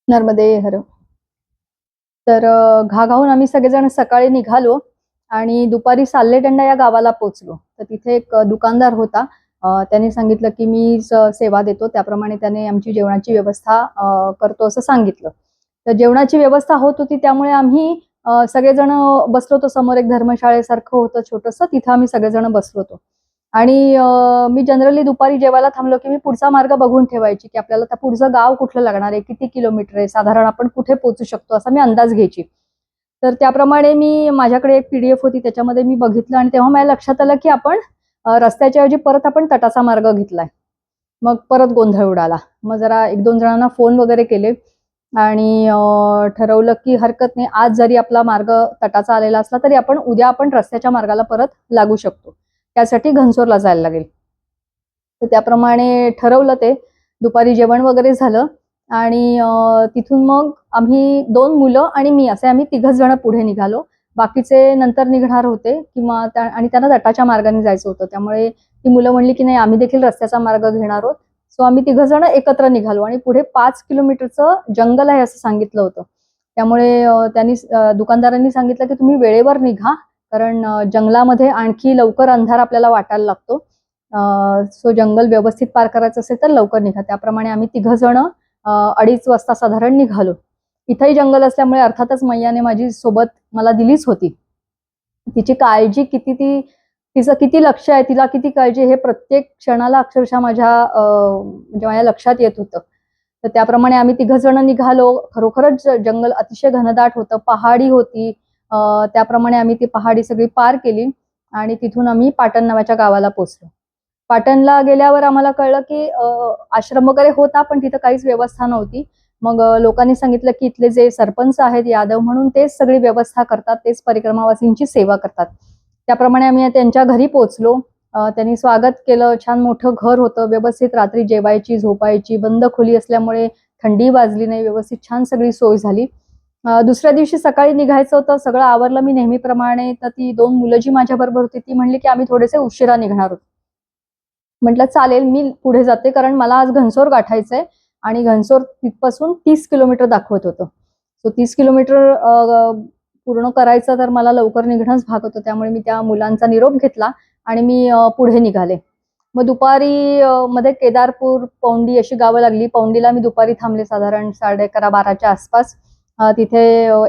नर्मदे हर. तर घाघाहून आम्ही सगळेजण सकाळी निघालो आणि दुपारी साल्लेडंडा या गावाला पोहोचलो. तर तिथे एक दुकानदार होता. त्याने सांगितलं की मी सेवा देतो, त्याप्रमाणे त्याने आमची जेवणाची व्यवस्था करतो असं सांगितलं. तर जेवणाची व्यवस्था होत होती, त्यामुळे आम्ही सगळेजण बसलो होतो. समोर एक धर्मशाळेसारखं होतं छोटंसं, तिथं आम्ही सगळेजण बसलो होतो. आणि मी जनरली दुपारी जेवायला थांबलो की मी पुढचा मार्ग बघून ठेवायची, की आपल्याला आता पुढचं गाव कुठलं लागणार आहे, किती किलोमीटर आहे, साधारण आपण कुठे पोहोचू शकतो, असा मी अंदाज घ्यायची. तर त्याप्रमाणे मी माझ्याकडे एक पीडीएफ होती, त्याच्यामध्ये मी बघितलं आणि तेव्हा माझ्या लक्षात आलं की आपण रस्त्याच्या ऐवजी परत आपण तटाचा मार्ग घेतलाय. मग परत गोंधळ उडाला. मग जरा 1-2 जणांना फोन वगैरे केले आणि ठरवलं की हरकत नाही, आज जरी आपला मार्ग तटाचा आलेला असला तरी उद्या आपण रस्त्याच्या मार्गाला परत लागू शकतो. त्यासाठी घनसोरला जायला लागेल. तर त्याप्रमाणे ठरवलं ते. दुपारी जेवण वगैरे झालं आणि तिथून मग आम्ही 2 मुलं आणि मी असे आम्ही 3घच जण पुढे निघालो. बाकीचे नंतर निघणार होते किंवा आणि त्यांना तटाच्या मार्गाने जायचं होतं. त्यामुळे ती मुलं म्हणली की नाही, आम्ही देखील रस्त्याचा मार्ग घेणार आहोत. सो आम्ही 3घ जण एकत्र निघालो आणि पुढे 5 किलोमीटरचं जंगल आहे असं सांगितलं होतं. त्यामुळे त्यांनी दुकानदारांनी सांगितलं की तुम्ही वेळेवर निघा, कारण जंगलामध्ये आणखी लवकर अंधार आपल्याला वाटायला लागतो. सो जंगल व्यवस्थित पार करायचं असेल तर लवकर निघा. त्याप्रमाणे आम्ही 3घ जण 2:30 वाजता साधारण निघालो. इथंही जंगल असल्यामुळे अर्थातच मैयाने माझी सोबत मला दिलीच होती. तिची काळजी किती, तिचं किती लक्ष आहे, तिला किती काळजी आहे, हे प्रत्येक क्षणाला अक्षरशः म्हणजे माझ्या लक्षात येत होतं. तर त्याप्रमाणे आम्ही 3घ जण निघालो. खरोखरच जंगल अतिशय घनदाट होतं, पहाडी होती. त्याप्रमाणे आम्ही ती पहाडी सगळी पार केली आणि तिथून आम्ही पाटण नावाच्या गावाला पोहोचलो. पाटणला गेल्यावर आम्हाला कळलं की आश्रम वगैरे होता, पण तिथं काहीच व्यवस्था नव्हती. मग लोकांनी सांगितलं की इथले जे सरपंच आहेत यादव म्हणून, तेच सगळी व्यवस्था करतात, तेच परिक्रमावासींची सेवा करतात. त्याप्रमाणे आम्ही त्यांच्या घरी पोहोचलो. त्यांनी स्वागत केलं. छान मोठं घर होतं, व्यवस्थित रात्री जेवायची, झोपायची, बंद खोली असल्यामुळे थंडी वाजली नाही, व्यवस्थित छान सगळी सोय झाली. दुसऱ्या दिवशी सकाळी निघायचं होतं, सगळं आवरलं मी नेहमीप्रमाणे. तर ती 2 मुलं जी माझ्याबरोबर होती ती म्हणली की आम्ही थोडेसे उशिरा निघणार आहोत. म्हटलं चालेल, मी पुढे जाते, कारण मला आज घनसोर गाठायचंय आणि घनसोर तिथपासून 30 किलोमीटर दाखवत होतं. सो 30 किलोमीटर पूर्ण करायचं, तर मला लवकर निघणंच भाग होतं. त्यामुळे मी त्या मुलांचा निरोप घेतला आणि मी पुढे निघाले. मग दुपारी मध्ये केदारपूर, पौंडी अशी गावं लागली. पौंडीला मी दुपारी थांबले साधारण 11:30-12च्या आसपास. तिथे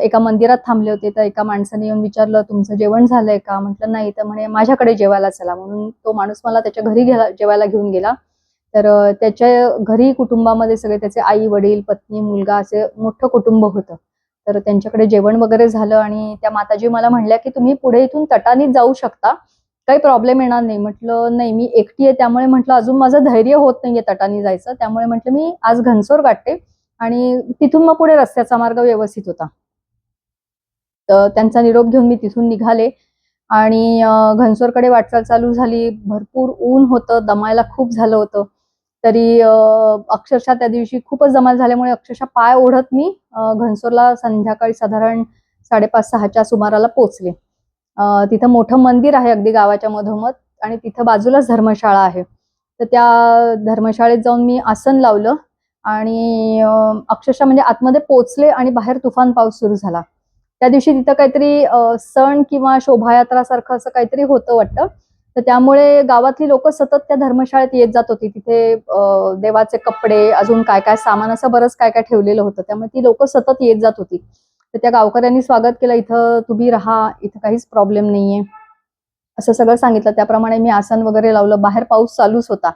एका मंदिरात थांबले होते. तर एका माणसाने येऊन विचारलं, तुमचं जेवण झालंय का? म्हटलं नाही. तर म्हणे माझ्याकडे जेवायला चला. म्हणून तो माणूस मला त्याच्या घरी जेवायला घेऊन गेला. तर त्याच्या घरी कुटुंबामध्ये सगळे त्याचे आई वडील, पत्नी, मुलगा असे मोठं कुटुंब होतं. तर त्यांच्याकडे जेवण वगैरे झालं आणि त्या माताजी मला म्हणल्या की तुम्ही पुढे इथून तटानीच जाऊ शकता, काही प्रॉब्लेम येणार नाही. म्हटलं नाही, मी एकटी आहे, त्यामुळे म्हटलं अजून माझं धैर्य होत नाहीये तटानी जायचं. त्यामुळे म्हटलं मी आज घनसोर गाठते आणि तिथून मग पुढे रस्त्याचा मार्ग व्यवस्थित होता. तर त्यांचा निरोप घेऊन मी तिथून निघाले आणि घनसोरकडे वाटचाल चालू झाली. भरपूर ऊन होतं, दमायला खूप झालं होतं. तरी अक्षरशः त्या दिवशी खूपच दमाल झाल्यामुळे अक्षरशः पाय ओढत मी घनसोरला संध्याकाळी साधारण 5:30-6च्या सुमाराला पोहोचले. तिथं मोठं मंदिर आहे अगदी गावाच्या मधोमध आणि तिथं बाजूलाच धर्मशाळा आहे. तर त्या धर्मशाळेत जाऊन मी आसन लावलं आणि अक्षरशः म्हणजे आतमध्ये पोहोचले आणि बाहेर तुफान पाऊस सुरू झाला. त्या दिवशी तिथं काहीतरी सण किंवा शोभायात्रा सारखं असं काहीतरी होतं वाटतं. तर त्यामुळे गावातली लोक सतत त्या धर्मशाळेत येत जात होती. तिथे देवाचे कपडे, अजून काय काय सामान, असं बरंच काय काय ठेवलेलं होतं. त्यामुळे ती लोक सतत येत जात होती. तर त्या गावकऱ्यांनी स्वागत केलं, इथं तुम्ही राहा, इथं काहीच प्रॉब्लेम नाहीये असं सगळं सांगितलं. त्याप्रमाणे मी आसन वगैरे लावलं. बाहेर पाऊस चालूच होता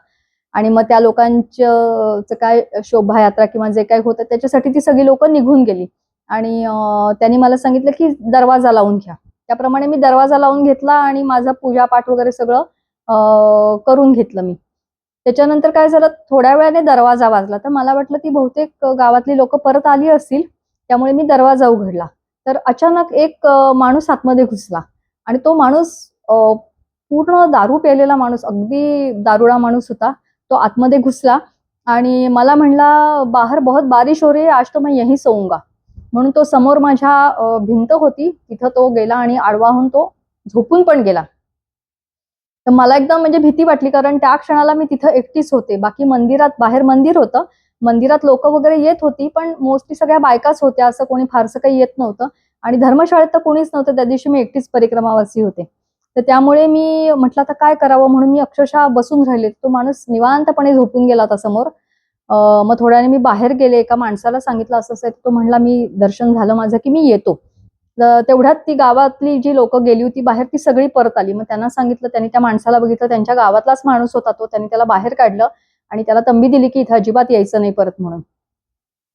आणि मग त्या लोकांचं काय शोभायात्रा किंवा जे काही होतं त्याच्यासाठी ती सगळी लोक निघून गेली आणि त्यांनी मला सांगितलं की दरवाजा लावून घ्या. त्याप्रमाणे मी दरवाजा लावून घेतला आणि माझा पूजापाठ वगैरे सगळं करून घेतलं मी. त्याच्यानंतर काय झालं, थोड्या वेळाने दरवाजा वाजला. तर मला वाटलं ती बहुतेक गावातली लोक परत आली असतील, त्यामुळे मी दरवाजा उघडला. तर अचानक एक माणूस आतमध्ये घुसला आणि तो माणूस पूर्ण दारू प्यायलेला माणूस, अगदी दारुडा माणूस होता. तो आतमध्ये घुसला आणि मला म्हणला, बाहर बहुत बारिश हो रही है, आज तो मैं यहीं सोऊंगा. म्हणून तो समोर माझ्या भिंत होती तिथं तो गेला आणि आडवा होऊन तो झोपून पण गेला. तर मला एकदम म्हणजे भीती वाटली, कारण त्या क्षणाला मी तिथं एकटीच होते. बाकी मंदिरात बाहेर मंदिर होतं, मंदिरात लोक वगैरे येत होती, पण मोस्टली सगळ्या बायकाच होत्या, असं कोणी फारसं काही येत नव्हतं. आणि धर्मशाळेत तर कोणीच नव्हतं, त्या दिवशी मी एकटीच परिक्रमावासी होते. तर त्यामुळे मी म्हटलं आता काय करावं, म्हणून मी अक्षरशः बसून राहिले. तो माणूस निवांतपणे झोपून गेला होता समोर. मग थोड्या वेळाने मी बाहेर गेले, एका माणसाला सांगितलं असं असं. तो म्हणला मी दर्शन झालं माझं की मी येतो. तेवढ्यात ती गावातली जी लोक गेली होती बाहेर ती सगळी परत आली. मग त्यांना सांगितलं, त्यांनी त्या माणसाला बघितलं, त्यांच्या गावातलाच माणूस होता तो. त्यांनी त्याला बाहेर काढलं आणि त्याला तंबी दिली की इथं अजिबात यायचं नाही परत म्हणून.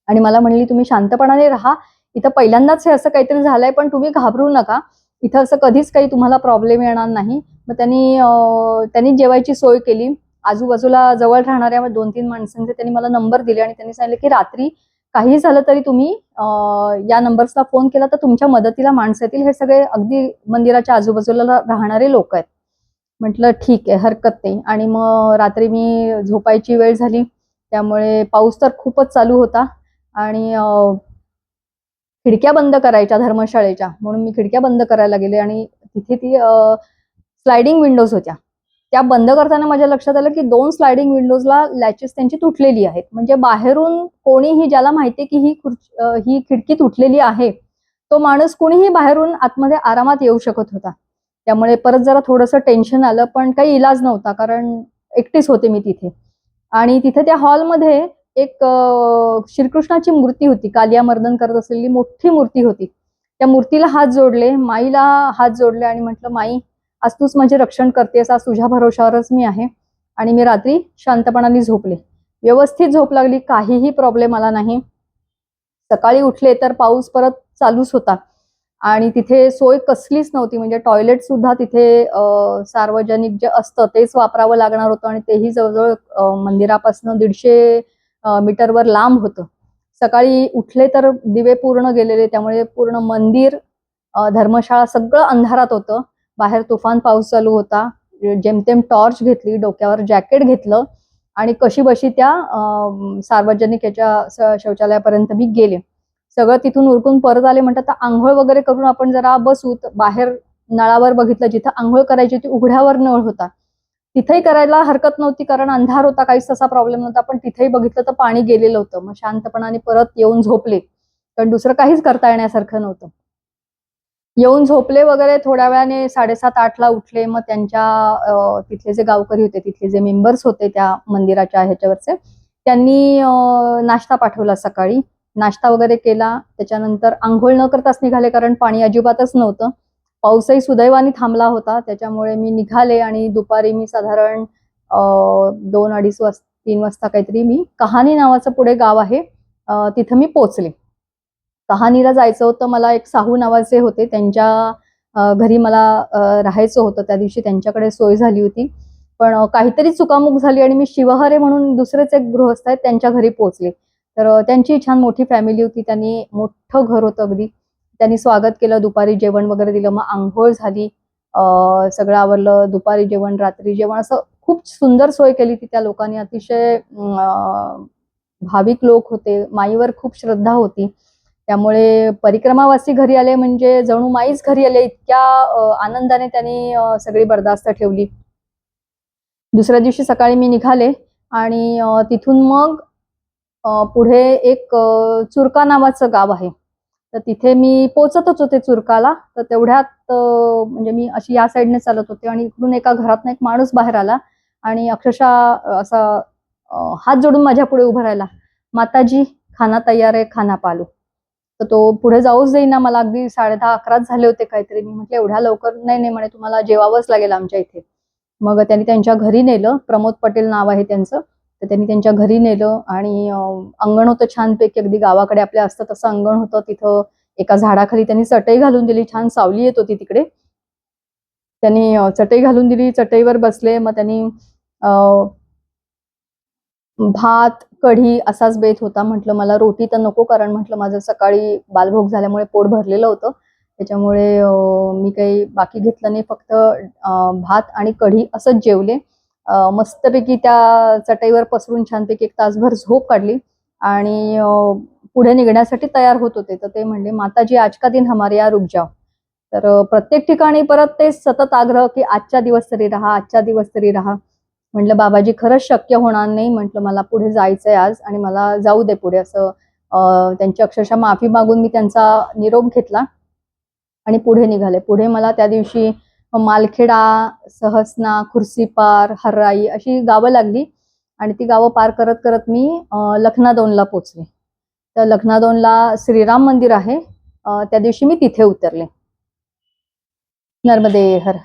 आणि मला म्हणली तुम्ही शांतपणाने राहा, इथं पहिल्यांदाच हे असं काहीतरी झालंय, पण तुम्ही घाबरू नका, इथं असं कधीच काही तुम्हाला प्रॉब्लेम येणार नाही. मग त्यांनी जेवायची सोय केली. आजूबाजूला जवळ राहणाऱ्या 2-3 माणसांचे त्यांनी मला नंबर दिले आणि त्यांनी सांगितलं की रात्री काही झालं तरी तुम्ही या नंबर्सला फोन केला तर तुमच्या मदतीला माणसं येतील. हे सगळे अगदी मंदिराच्या आजूबाजूला राहणारे लोक आहेत. म्हटलं ठीक आहे, हरकत नाही. आणि मग रात्री मी झोपायची वेळ झाली, त्यामुळे पाऊस तर खूपच चालू होता आणि खिडक्या बंद करायच्या धर्मशाळेच्या, म्हणून मी खिडक्या बंद करायला गेले आणि तिथे ती स्लायडिंग विंडोज होत्या. त्या बंद करताना माझ्या लक्षात आलं की 2 स्लायडिंग विंडोजला लॅचेस त्यांची तुटलेली आहेत. म्हणजे बाहेरून कोणीही, ज्याला माहिती की ही खिडकी तुटलेली आहे, तो माणूस कोणीही बाहेरून आतमध्ये आरामात येऊ शकत होता. त्यामुळे परत जरा थोडंसं टेन्शन आलं, पण काही इलाज नव्हता, कारण एकटीच होते मी तिथे. आणि तिथे त्या हॉलमध्ये एक श्रीकृष्णाची मूर्ती होती, कालिया मर्दन करत असलेली मोठी मूर्ती होती. त्या मूर्तीला हात जोडले, माईला हात जोडले आणि म्हटलं माई, आज तूच माझे रक्षण करतेस, आज तुझ्या भरोशावरच मी आहे. आणि मी रात्री शांतपणाने झोपले. व्यवस्थित झोप लागली, काहीही प्रॉब्लेम आला नाही. सकाळी उठले तर पाऊस परत चालूच होता आणि तिथे सोय कसलीच नव्हती. म्हणजे टॉयलेट सुद्धा तिथे सार्वजनिक जे असतं तेच वापरावं लागणार होतं आणि तेही जवळजवळ मंदिरापासून 150 मीटरवर लांब होतं. सकाळी उठले तर दिवे पूर्ण गेलेले, त्यामुळे पूर्ण मंदिर, धर्मशाळा सगळं अंधारात होतं. बाहेर तुफान पाऊस चालू होता. जेमतेम टॉर्च घेतली, डोक्यावर जॅकेट घेतलं आणि कशीबशी त्या सार्वजनिक याच्या शौचालयापर्यंत मी गेले. सगळं तिथून उरकून परत आले. म्हणतात आंघोळ वगैरे करून आपण जरा बसू. बाहेर नळावर बघितलं, जिथं आंघोळ करायची ती उघड्यावर नळ होता. तिथेही करायला हरकत नव्हती, कारण अंधार होता, काहीच तसा प्रॉब्लेम नव्हता. पण तिथेही बघितलं तर पाणी गेलेलं होतं. मग शांतपणाने परत येऊन झोपले, कारण दुसरं काहीच करता येण्यासारखं नव्हतं. येऊन झोपले वगैरे. थोड्या वेळाने 7:30-8ला उठले. मग तिथले जे गावकरी होते, तिथले जे मेंबर्स होते त्या मंदिराच्या ह्याच्यावरचे, त्यांनी नाश्ता पाठवला सकाळी. नाश्ता वगैरे केला. त्याच्यानंतर आंघोळ न करताच निघाले, कारण पाणी अजिबातच नव्हतं. पाऊसही सुदैवाने थांबला होता. त्याच्यामुळे मी निघाले आणि दुपारी मी साधारण 2-2:30 वाजता 3 वाजता काहीतरी मी कहाणी नावाचं पुढे गाव आहे, तिथं मी पोचले. कहाणीला जायचं होतं मला. एक साहू नावाचे होते, त्यांच्या घरी मला राहायचं होतं. त्या दिवशी त्यांच्याकडे सोय झाली होती, पण काहीतरी चुकामुक झाली आणि मी शिवहरे म्हणून दुसरेच एक गृहस्थ आहेत त्यांच्या घरी पोहोचले. तर त्यांची छान मोठी फॅमिली होती. त्यांनी मोठं घर होतं अगदी. त्यांनी स्वागत केलं, दुपारी जेवण वगैरे दिलं. मग आंघोळ झाली, सगळं आवरलं. दुपारी जेवण, रात्री जेवण, असं खूप सुंदर सोय केली ती त्या लोकांनी. अतिशय भाविक लोक होते. माईवर खूप श्रद्धा होती. त्यामुळे परिक्रमावासी घरी आले म्हणजे जणू माईच घरी आले, इतक्या आनंदाने त्यांनी सगळी बर्दास्त ठेवली. दुसऱ्या दिवशी सकाळी मी निघाले आणि तिथून मग पुढे एक चुरका नावाचं गाव आहे, तर तिथे मी पोचतच होते चुरकाला. तर तेवढ्यात म्हणजे मी अशी या साईडने चालत होते आणि इकडून एका घरातनं एक माणूस बाहेर आला आणि अक्षरशः असा हात जोडून माझ्या पुढे उभा राहिला. माताजी, खाना तयार आहे, खाना पालो. तर तो पुढे जाऊच देईना. मला अगदी 10:30-11 झाले होते काहीतरी. मी म्हटलं एवढ्या लवकर नाही, नाही म्हणे, तुम्हाला जेवावंच लागेल आमच्या इथे. मग त्यांनी त्यांच्या घरी नेलं. प्रमोद पटेल नाव आहे त्यांचं. तर त्यांनी त्यांच्या घरी नेलं आणि अंगण होतं छानपैकी, अगदी गावाकडे आपल्या असतं तसं अंगण होतं. तिथं एका झाडाखाली त्यांनी चटई घालून दिली. छान सावली येत होती तिकडे. त्यांनी चटई घालून दिली, चटईवर बसले. मग त्यांनी भात, कढी असाच बेत होता. म्हटलं मला रोटी तर नको, कारण म्हटलं माझं सकाळी बालभोग झाल्यामुळे पोट भरलेलं होतं. त्याच्यामुळे मी काही बाकी घेतलं नाही, फक्त भात आणि कढी असंच जेवले. मस्तपैकी त्या चटईवर पसरून छानपैकी 1 तासभर झोप काढली आणि पुढे निघण्यासाठी तयार होत होते. तर ते म्हणले माताजी आज का दिन हमारे यहाँ रुक जाओ. तर प्रत्येक ठिकाणी परत ते सतत आग्रह की आजच्या दिवस तरी राहा, आजच्या दिवस तरी राहा. म्हटलं बाबाजी खरंच शक्य होणार नाही, म्हटलं मला पुढे जायचंय आज आणि मला जाऊ दे पुढे असं. त्यांची अक्षरशः माफी मागून मी त्यांचा निरोप घेतला आणि पुढे निघाले. पुढे मला त्या दिवशी मालखेडा, सहसना, खुर्सीपार, हर्राई अशी गावं लागली आणि ती गावं पार करत करत मी लखनादौनला पोचले. तर लखनादौनला श्रीराम मंदिर आहे. त्या दिवशी मी तिथे उतरले. नर्मदे हर.